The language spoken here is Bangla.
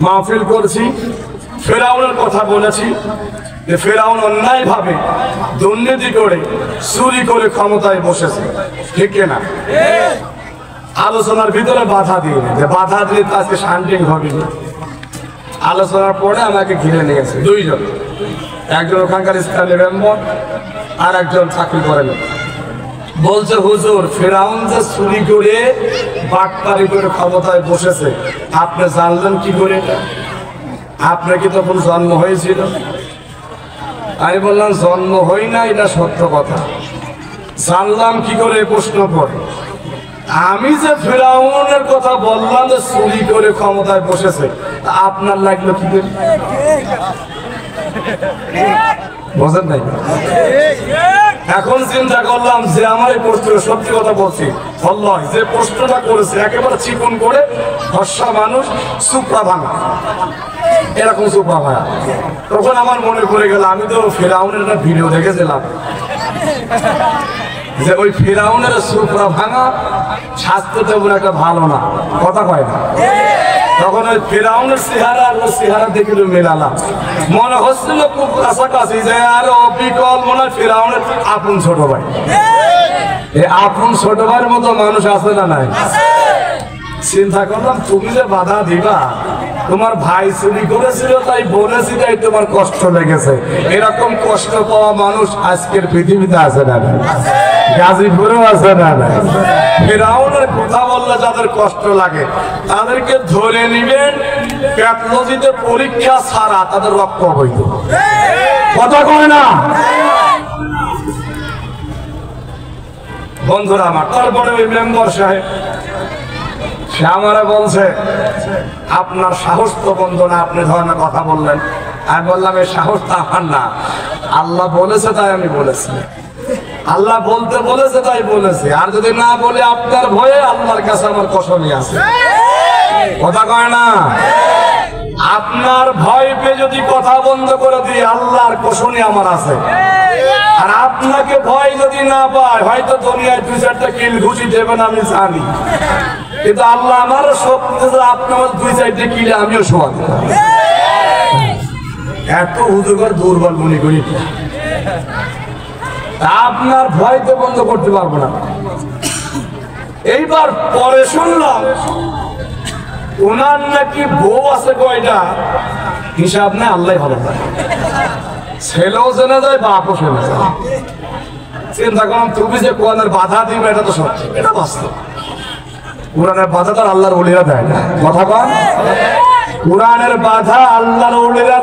মাহফিল করছি, ফেরাউনের কথা বলেছি যে ফেরাউন অন্যায়ভাবে দুর্নীতি করে চুরি করে ক্ষমতায় বসেছে, ঠিক না? আলোচনার ভিতরে বাধা দিয়ে যে বাধা দিলে তো আজকে শান্তিং হবে না। আলোচনার পরে আমাকে ঘিরে নিয়েছে দুইজন, একজন ওখানকার স্থানীয় মেম্বার আর একজন চাকরি করেন। বলছে হুজুর, ফেরাউন যে চুরি করে বাটপারি করে ক্ষমতায় বসেছে আপনি জানলেন কি করে? আপনার কি তখন জন্ম হয়েছিল? আমি বললাম জন্ম হই না, এটা সত্য কথা। জানলাম কি করে প্রশ্ন করে? আমি যে ফেরাউনের কথা বললাম যে চুরি করে ক্ষমতায় বসেছে, আপনার লাগলো কি করে? বোঝেন নাই? এখন চিন্তা করলাম যে আমার এই প্রশ্ন সত্যি কথা বলছি, বললাম যে প্রশ্নটা করেছে একেবারে চিকন করে ফর্সা মানুষ, সুপ্রা ভাঙা, এরকম সুপ্রা ভাঙা। তখন আমার মনে পড়ে গেল আমি তো ফেরাউনের একটা ভিডিও দেখেছিলাম যে ওই ফেরাউনের সুপ্রা ভাঙা স্বাস্থ্য তেমন একটা ভালো না, কথা কয় না। তখন ওই ফেরাউনের চেহারা আর ওর চেহারা দেখে মেলালাম, মনে হচ্ছিল খুব কাছাকাছি যে আর অবিকল মনে হয় ফেরাউনের আপন ছোট ভাই। এই আপন ছোট ভাইয়ের মতো মানুষ আছে না নাই? চিন্তা করলাম তুমি যে বাধা দিবা, তোমার ভাই চুরি করেছিল তাই বলেছি তাই তোমার কষ্ট লেগেছে, এরকম কষ্ট পাওয়া মানুষ আজকের পৃথিবীতে আছে না নাই? গাজীপুরেও আছে না নাই? ফেরাউনের কথা বললে যাদের কষ্ট লাগে তাদেরকে ধরে নিবেন, প্যাথোলজিতে পরীক্ষা ছাড়া তাদের রক্ত অবৈধ, কথা কয় না বন্ধুরা আমার। তারপরে ওই মেম্বার সাহেব সে আমারে বলছে আপনার সাহস তো বন্ধ না, আপনি ধরনের কথা বললেন। আমি বললাম এই সাহস তো আমার না, আল্লাহ বলেছে তাই আমি বলেছি, আল্লাহ বলতে বলেছে তাই বলেছি। আর যদি না বলে আপনার ভয়ে আল্লাহর কাছে আমার কসমই আছে, কথা কয় না? আপনার ভয় পেয়ে যদি কথা বন্ধ করে দিই আল্লাহর কসমই আমার আছে। আর আপনাকে ভয় যদি না পায় হয়তো দুনিয়ায় দুই চারটা কিল ঘুষি দেবেন আমি জানি, কিন্তু আল্লাহ আমারও শক্তি আপনার দুই চারটে কিলে আমিও শোয়া দেব। এত হুজুর দুর্বল মনে করি আপনার ভয়তে বন্ধ করতে পারবো না। এইবার পরে শুনলাম ওনার নাকি বউ আছে কয়টা, হিসাব নেই আল্লাহ ভালো পায়, ছেলেও জেনে যায় বাপও জেনে যায়। চিন্তা করলাম তুমি যে কোরআনের বাধা দিবে এটা তো সত্যি, এটা বাস্তব। কোরআনের বাধা তো আল্লাহর ওলিরা দেয় না, কথা কন? কোরআনের বাধা আল্লাহর ওলিরা